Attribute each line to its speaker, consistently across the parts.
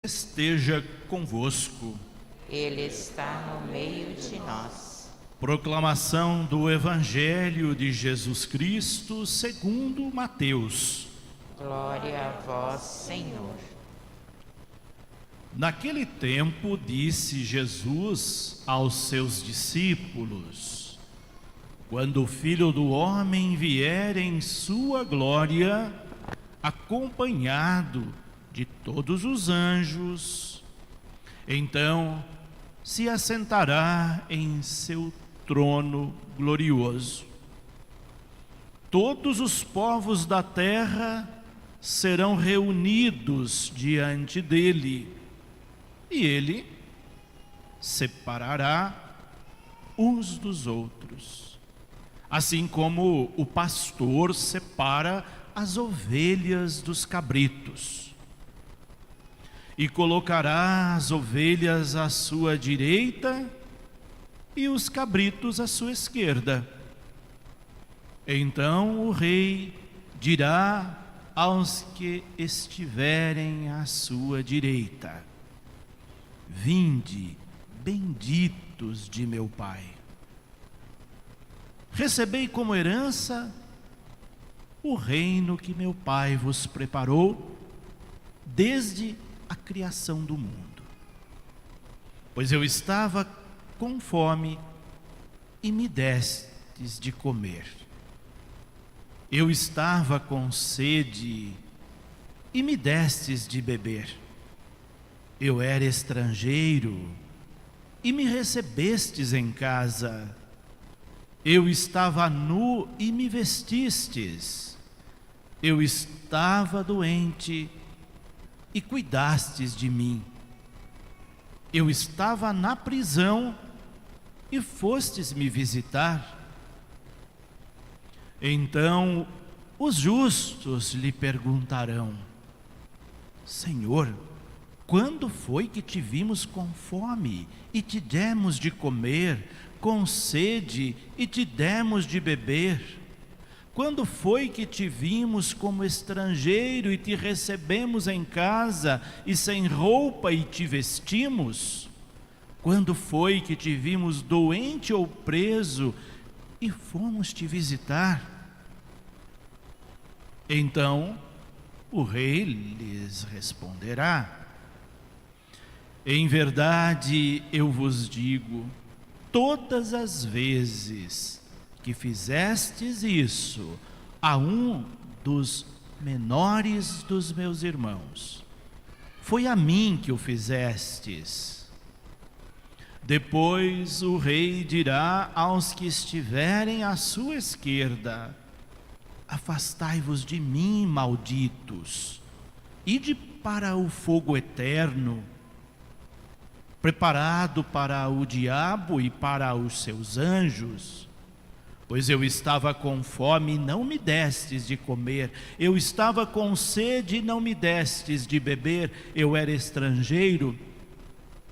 Speaker 1: Esteja convosco.
Speaker 2: Ele está no meio de nós.
Speaker 1: Proclamação do Evangelho de Jesus Cristo segundo Mateus.
Speaker 2: Glória a vós, Senhor.
Speaker 1: Naquele tempo disse Jesus aos seus discípulos: quando o Filho do Homem vier em sua glória, acompanhado de todos os anjos, então se assentará em seu trono glorioso. Todos os povos da terra serão reunidos diante dele, e ele separará uns dos outros, assim como o pastor separa as ovelhas dos cabritos, e colocará as ovelhas à sua direita e os cabritos à sua esquerda. Então o rei dirá aos que estiverem à sua direita: vinde, benditos de meu Pai. Recebei como herança o reino que meu Pai vos preparou desde a criação do mundo. Pois eu estava com fome e me destes de comer. Eu estava com sede e me destes de beber. Eu era estrangeiro e me recebestes em casa. Eu estava nu e me vestistes. Eu estava doente e cuidastes de mim. Eu estava na prisão e fostes me visitar. Então os justos lhe perguntarão: Senhor, quando foi que te vimos com fome e te demos de comer, com sede e te demos de beber? Quando foi que te vimos como estrangeiro e te recebemos em casa, e sem roupa e te vestimos? Quando foi que te vimos doente ou preso e fomos te visitar? Então o rei lhes responderá: em verdade eu vos digo, todas as vezes que fizestes isso a um dos menores dos meus irmãos, foi a mim que o fizestes. Depois o rei dirá aos que estiverem à sua esquerda: afastai-vos de mim, malditos, ide para o fogo eterno, preparado para o diabo e para os seus anjos. Pois eu estava com fome e não me destes de comer, eu estava com sede e não me destes de beber, eu era estrangeiro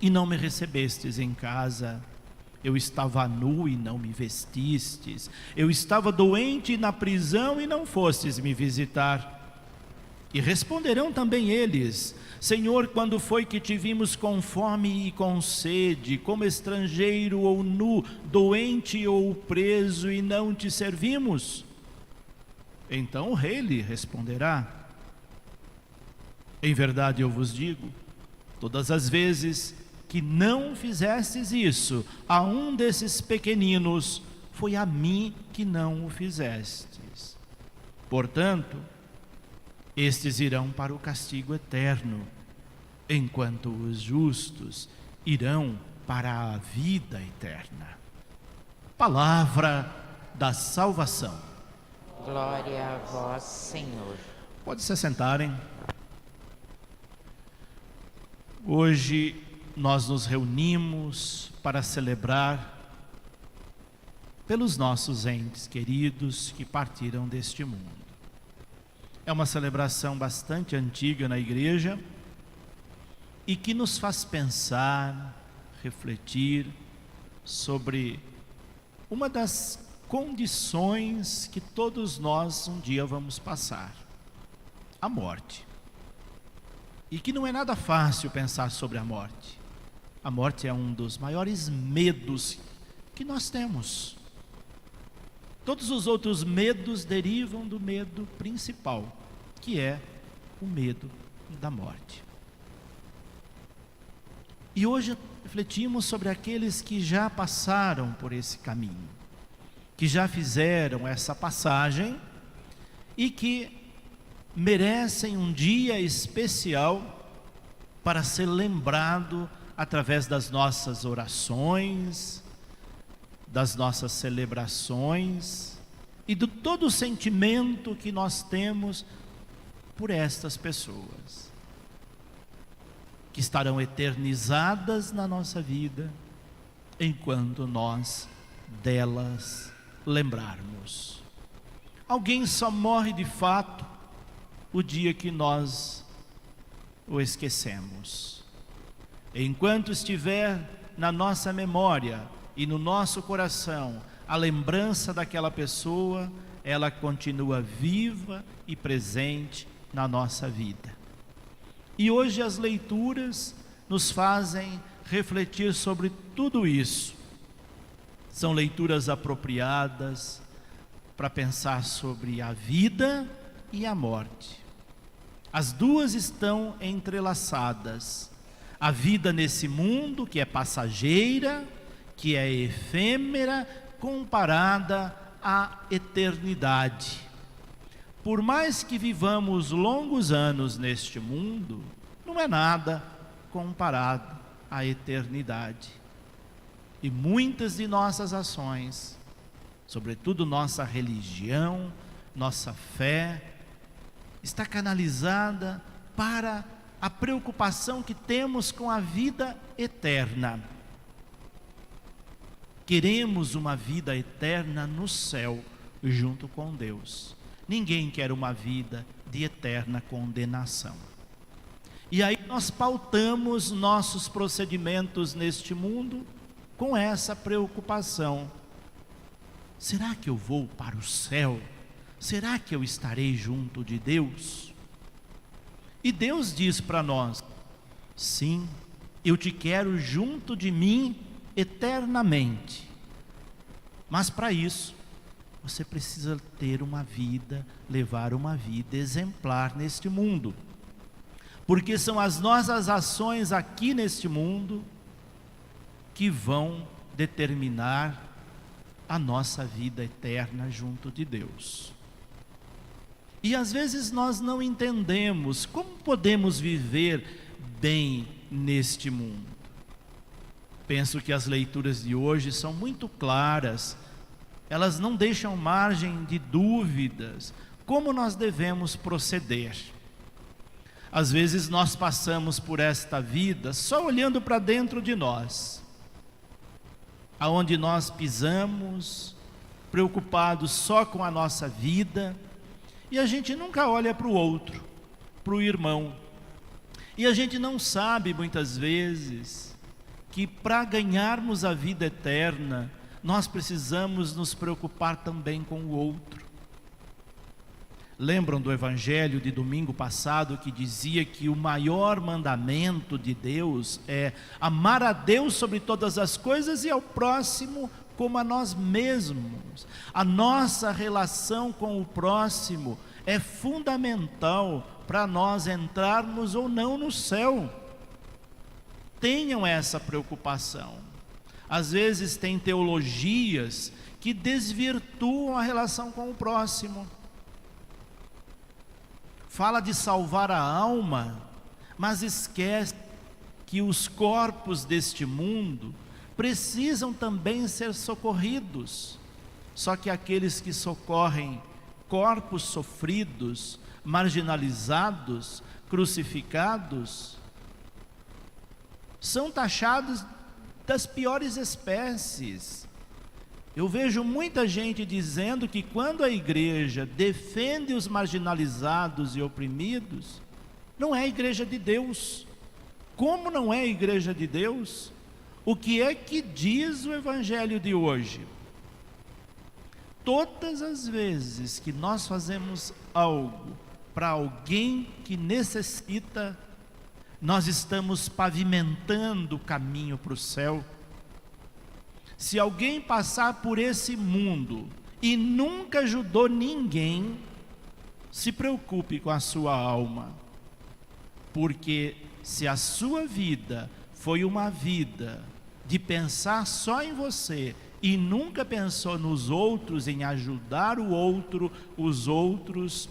Speaker 1: e não me recebestes em casa, eu estava nu e não me vestistes, eu estava doente e na prisão e não fostes me visitar. E responderão também eles: Senhor, quando foi que te vimos com fome e com sede, como estrangeiro ou nu, doente ou preso, e não te servimos? Então o rei lhe responderá: em verdade eu vos digo, todas as vezes que não fizestes isso a um desses pequeninos, foi a mim que não o fizestes. Portanto, estes irão para o castigo eterno, enquanto os justos irão para a vida eterna. Palavra da salvação.
Speaker 2: Glória a vós, Senhor.
Speaker 1: Pode se sentarem. Hoje nós nos reunimos para celebrar pelos nossos entes queridos que partiram deste mundo. É uma celebração bastante antiga na igreja e que nos faz pensar, refletir sobre uma das condições que todos nós um dia vamos passar: a morte. e que não é nada fácil pensar sobre a morte. A morte é um dos maiores medos que nós temos. Todos os outros medos derivam do medo principal, que é o medo da morte. E hoje refletimos sobre aqueles que já passaram por esse caminho, que já fizeram essa passagem e que merecem um dia especial para ser lembrado através das nossas orações, das nossas celebrações e de todo o sentimento que nós temos por estas pessoas, que estarão eternizadas na nossa vida, enquanto nós delas lembrarmos. Alguém só morre de fato o dia que nós o esquecemos. Enquanto estiver na nossa memória e no nosso coração a lembrança daquela pessoa, ela continua viva e presente na nossa vida. E hoje as leituras nos fazem refletir sobre tudo isso. São leituras apropriadas para pensar sobre a vida e a morte. As duas estão entrelaçadas. A vida nesse mundo, que é passageira, que é efêmera, comparada à eternidade. Por mais que vivamos longos anos neste mundo, não é nada comparado à eternidade. E muitas de nossas ações, sobretudo nossa religião, nossa fé, está canalizada para a preocupação que temos com a vida eterna. Queremos uma vida eterna no céu, junto com Deus. Ninguém quer uma vida de eterna condenação. E aí nós pautamos nossos procedimentos neste mundo com essa preocupação. Será que eu vou para o céu? Será que eu estarei junto de Deus? E Deus diz para nós: sim, eu te quero junto de mim eternamente. Mas para isso, você precisa ter uma vida, levar uma vida exemplar neste mundo. Porque são as nossas ações aqui neste mundo que vão determinar a nossa vida eterna junto de Deus. E às vezes nós não entendemos como podemos viver bem neste mundo. Penso que as leituras de hoje são muito claras, elas não deixam margem de dúvidas como nós devemos proceder. Às vezes nós passamos por esta vida só olhando para dentro de nós, aonde nós pisamos, preocupados só com a nossa vida, e a gente nunca olha para o outro, para o irmão. E a gente não sabe muitas vezes que para ganharmos a vida eterna, nós precisamos nos preocupar também com o outro. Lembram do evangelho de domingo passado que dizia que o maior mandamento de Deus é amar a Deus sobre todas as coisas e ao próximo como a nós mesmos. A nossa relação com o próximo é fundamental para nós entrarmos ou não no céu. Tenham essa preocupação. Às vezes tem teologias que desvirtuam a relação com o próximo. Fala de salvar a alma, mas esquece que os corpos deste mundo precisam também ser socorridos. Só que aqueles que socorrem corpos sofridos, marginalizados, crucificados, são taxados das piores espécies. Eu vejo muita gente dizendo que quando a igreja defende os marginalizados e oprimidos, não é a igreja de Deus. Como não é a igreja de Deus? O que é que diz o evangelho de hoje? Todas as vezes que nós fazemos algo para alguém que necessita, nós estamos pavimentando o caminho para o céu. Se alguém passar por esse mundo e nunca ajudou ninguém, se preocupe com a sua alma, porque se a sua vida foi uma vida de pensar só em você e nunca pensou nos outros, em ajudar o outro, os outros,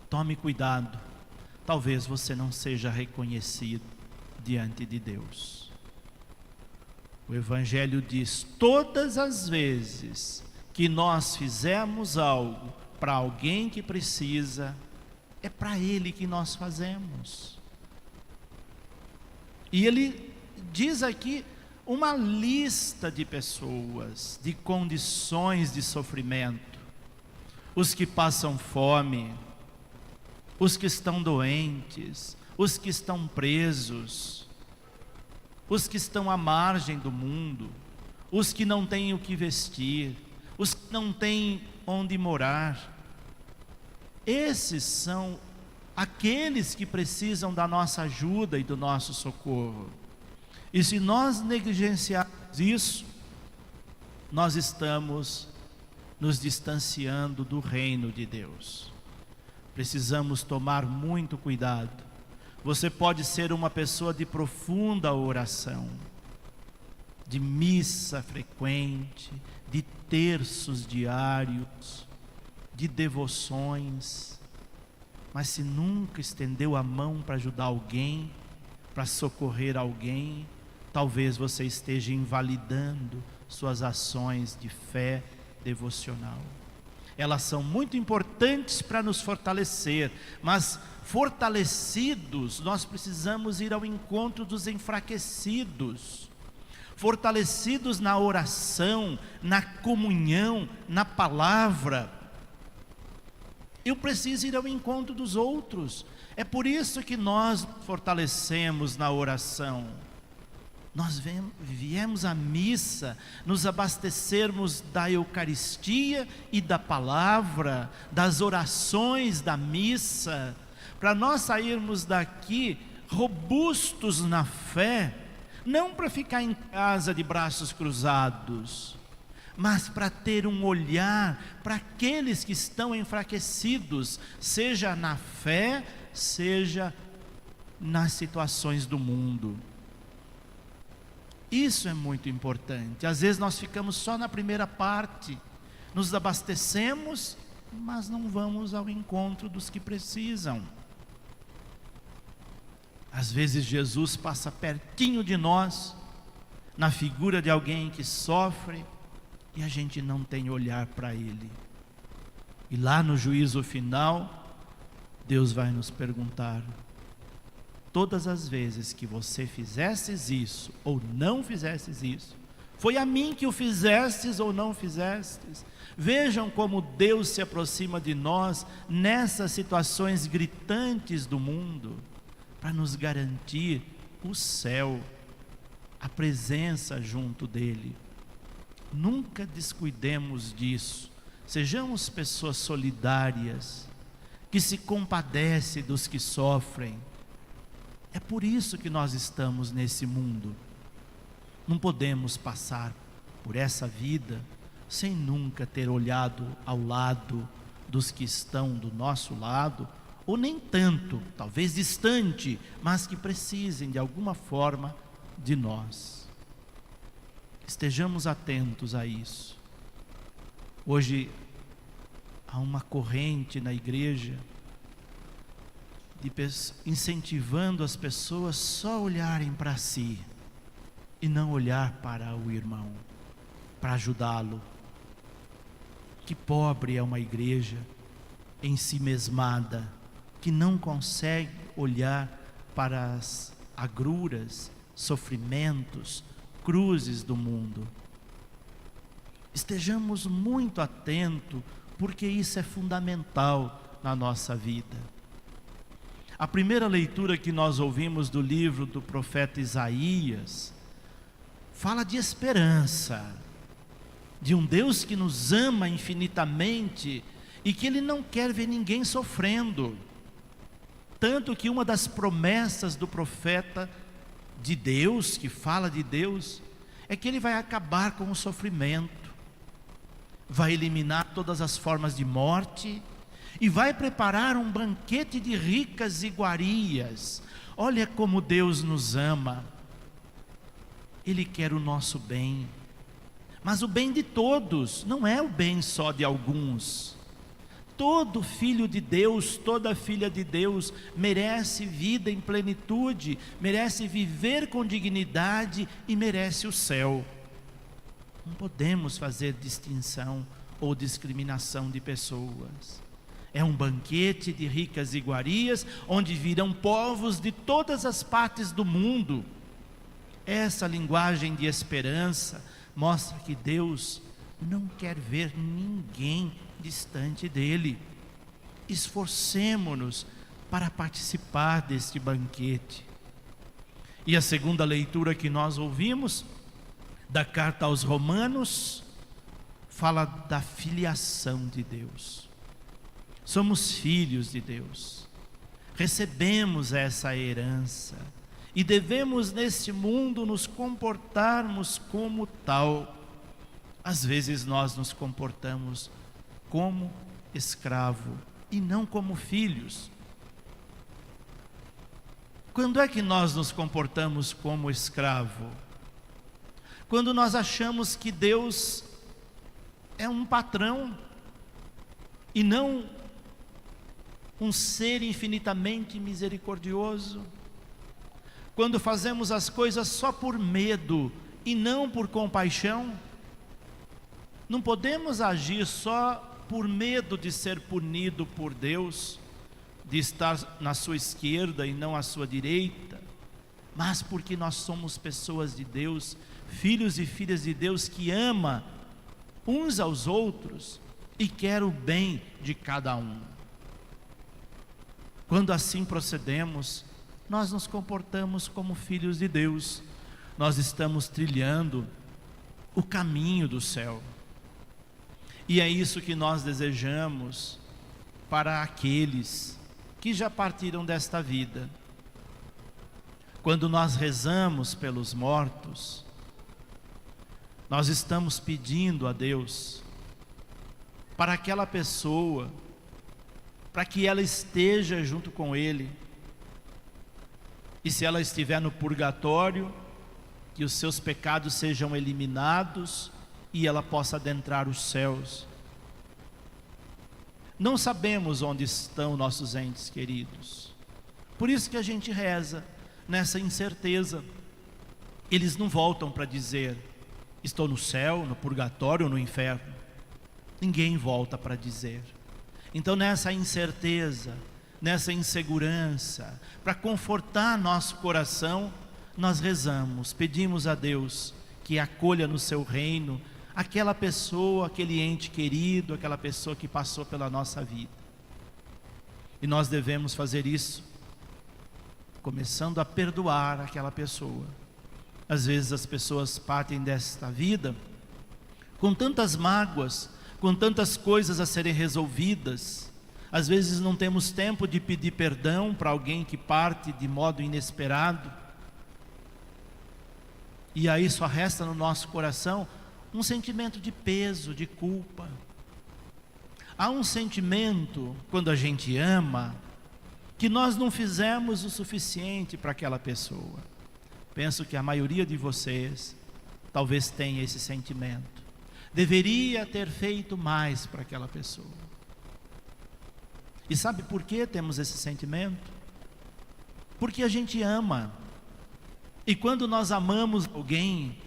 Speaker 1: tome cuidado, talvez você não seja reconhecido diante de Deus. O Evangelho diz: todas as vezes que nós fizemos algo para alguém que precisa, é para ele que nós fazemos. E ele diz aqui uma lista de pessoas, de condições de sofrimento: os que passam fome, os que estão doentes, os que estão presos, os que estão à margem do mundo, os que não têm o que vestir, os que não têm onde morar. Esses são aqueles que precisam da nossa ajuda e do nosso socorro. E se nós negligenciarmos isso, nós estamos nos distanciando do reino de Deus. Precisamos tomar muito cuidado. Você pode ser uma pessoa de profunda oração, de missa frequente, de terços diários, de devoções, mas se nunca estendeu a mão para ajudar alguém, para socorrer alguém, talvez você esteja invalidando suas ações de fé devocional. Elas são muito importantes para nos fortalecer, mas fortalecidos, nós precisamos ir ao encontro dos enfraquecidos, fortalecidos na oração, na comunhão, na palavra. Eu preciso ir ao encontro dos outros. É por isso que nós fortalecemos na oração. Nós viemos à missa, nos abastecermos da Eucaristia e da palavra, das orações da missa, para nós sairmos daqui robustos na fé, não para ficar em casa de braços cruzados, mas para ter um olhar para aqueles que estão enfraquecidos, seja na fé, seja nas situações do mundo. Isso é muito importante. Às vezes nós ficamos só na primeira parte, nos abastecemos, mas não vamos ao encontro dos que precisam. Às vezes Jesus passa pertinho de nós, na figura de alguém que sofre, e a gente não tem olhar para ele. E lá no juízo final, Deus vai nos perguntar: todas as vezes que você fizestes isso ou não fizestes isso, foi a mim que o fizestes ou não fizestes? Vejam como Deus se aproxima de nós nessas situações gritantes do mundo, para nos garantir o céu, a presença junto dele. Nunca descuidemos disso. Sejamos pessoas solidárias, que se compadecem dos que sofrem. É por isso que nós estamos nesse mundo. Não podemos passar por essa vida sem nunca ter olhado ao lado dos que estão do nosso lado, ou nem tanto, talvez distante, mas que precisem de alguma forma de nós. Estejamos atentos a isso. Hoje há uma corrente na igreja incentivando as pessoas só olharem para si e não olhar para o irmão, para ajudá-lo. Que pobre é uma igreja em si mesmada, que não consegue olhar para as agruras, sofrimentos, cruzes do mundo. Estejamos muito atentos, porque isso é fundamental na nossa vida. A primeira leitura que nós ouvimos do livro do profeta Isaías fala de esperança, de um Deus que nos ama infinitamente e que Ele não quer ver ninguém sofrendo. Tanto que uma das promessas do profeta de Deus, que fala de Deus, é que ele vai acabar com o sofrimento, vai eliminar todas as formas de morte e vai preparar um banquete de ricas iguarias. Olha como Deus nos ama. Ele quer o nosso bem, mas o bem de todos, não é o bem só de alguns. Todo filho de Deus, toda filha de Deus merece vida em plenitude, merece viver com dignidade e merece o céu. Não podemos fazer distinção ou discriminação de pessoas. É um banquete de ricas iguarias, onde virão povos de todas as partes do mundo. Essa linguagem de esperança mostra que Deus não quer ver ninguém distante dele. Esforcemo-nos para participar deste banquete. E a segunda leitura que nós ouvimos da carta aos Romanos fala da filiação de Deus. Somos filhos de Deus, recebemos essa herança e devemos neste mundo nos comportarmos como tal. Às vezes nós nos comportamos como escravo e não como filhos. Quando é que nós nos comportamos como escravo? Quando nós achamos que Deus é um patrão e não um ser infinitamente misericordioso. Quando fazemos as coisas só por medo e não por compaixão. Não podemos agir só por medo de ser punido por Deus, de estar na sua esquerda e não à sua direita, mas porque nós somos pessoas de Deus, filhos e filhas de Deus que ama uns aos outros e quer o bem de cada um. Quando assim procedemos, nós nos comportamos como filhos de Deus. Nós estamos trilhando o caminho do céu. E é isso que nós desejamos para aqueles que já partiram desta vida. Quando nós rezamos pelos mortos, nós estamos pedindo a Deus para aquela pessoa, para que ela esteja junto com Ele. E se ela estiver no purgatório, que os seus pecados sejam eliminados e ela possa adentrar os céus. Não sabemos onde estão nossos entes queridos. Por isso que a gente reza nessa incerteza. Eles não voltam para dizer: estou no céu, no purgatório ou no inferno. Ninguém volta para dizer. Então nessa incerteza, nessa insegurança, para confortar nosso coração, nós rezamos, pedimos a Deus que acolha no seu reino aquela pessoa, aquele ente querido, aquela pessoa que passou pela nossa vida. E nós devemos fazer isso começando a perdoar aquela pessoa. Às vezes as pessoas partem desta vida com tantas mágoas, com tantas coisas a serem resolvidas. Às vezes não temos tempo de pedir perdão para alguém que parte de modo inesperado. E aí só resta no nosso coração um sentimento de peso, de culpa. Há um sentimento, quando a gente ama, que nós não fizemos o suficiente para aquela pessoa. Penso que a maioria de vocês talvez tenha esse sentimento. Deveria ter feito mais para aquela pessoa. E sabe por que temos esse sentimento? Porque a gente ama. E quando nós amamos alguém,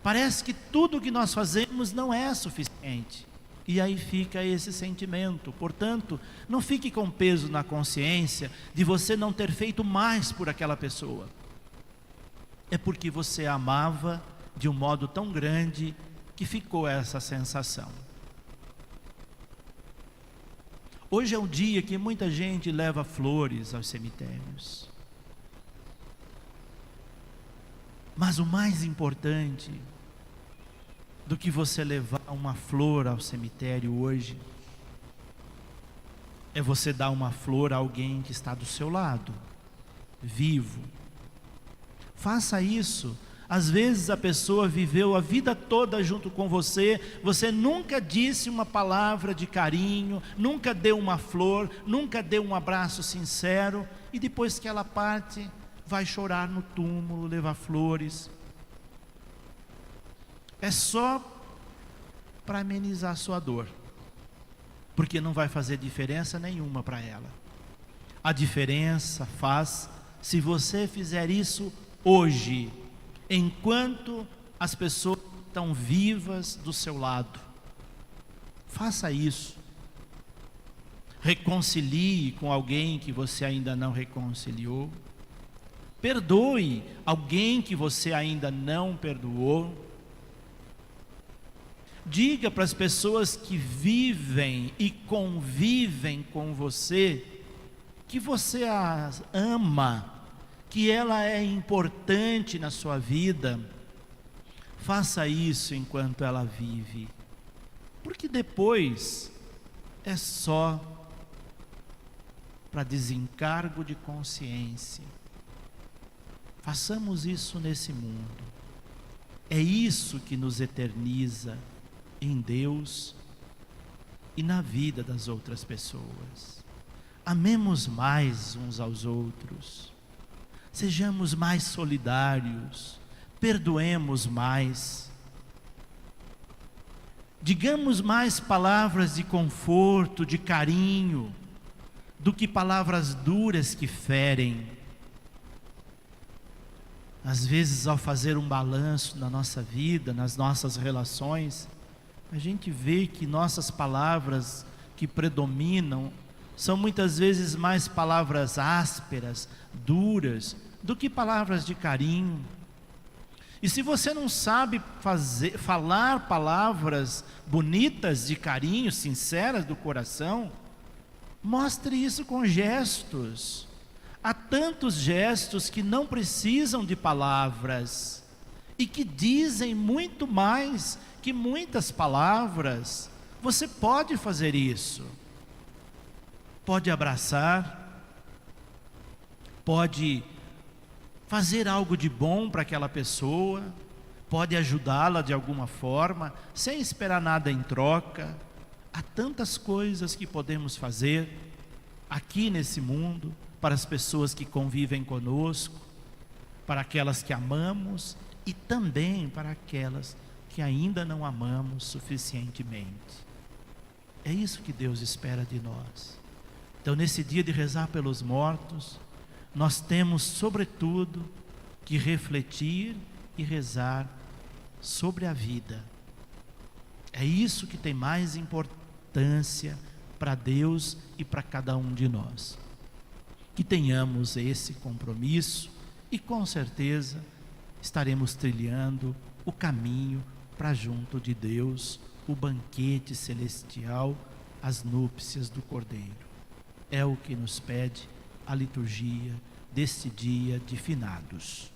Speaker 1: parece que tudo o que nós fazemos não é suficiente. E aí fica esse sentimento. Portanto, não fique com peso na consciência de você não ter feito mais por aquela pessoa. É porque você amava de um modo tão grande que ficou essa sensação. Hoje é um dia que muita gente leva flores aos cemitérios. Mas o mais importante do que você levar uma flor ao cemitério hoje é você dar uma flor a alguém que está do seu lado, vivo. Faça isso. Às vezes a pessoa viveu a vida toda junto com você, você nunca disse uma palavra de carinho, nunca deu uma flor, nunca deu um abraço sincero, e depois que ela parte, vai chorar no túmulo, levar flores. É só para amenizar a sua dor, porque não vai fazer diferença nenhuma para ela. A diferença faz se você fizer isso hoje, enquanto as pessoas estão vivas do seu lado. Faça isso. Reconcilie com alguém que você ainda não reconciliou. Perdoe alguém que você ainda não perdoou. Diga para as pessoas que vivem e convivem com você que você as ama, que ela é importante na sua vida. Faça isso enquanto ela vive, porque depois é só para desencargo de consciência. Façamos isso nesse mundo. É isso que nos eterniza em Deus e na vida das outras pessoas. Amemos mais uns aos outros. Sejamos mais solidários, perdoemos mais, digamos mais palavras de conforto, de carinho, do que palavras duras que ferem. Às vezes, ao fazer um balanço na nossa vida, nas nossas relações, a gente vê que nossas palavras que predominam são muitas vezes mais palavras ásperas, duras, do que palavras de carinho. E se você não sabe falar palavras bonitas de carinho, sinceras do coração, mostre isso com gestos. Há tantos gestos que não precisam de palavras e que dizem muito mais que muitas palavras. Você pode fazer isso. Pode abraçar, pode fazer algo de bom para aquela pessoa, pode ajudá-la de alguma forma, sem esperar nada em troca. Há tantas coisas que podemos fazer aqui nesse mundo, para as pessoas que convivem conosco, para aquelas que amamos e também para aquelas que ainda não amamos suficientemente. É isso que Deus espera de nós. Então, nesse dia de rezar pelos mortos, nós temos, sobretudo, que refletir e rezar sobre a vida. É isso que tem mais importância para Deus e para cada um de nós. Que tenhamos esse compromisso e, com certeza, estaremos trilhando o caminho para junto de Deus, o banquete celestial, as núpcias do Cordeiro. É o que nos pede a liturgia deste dia de finados.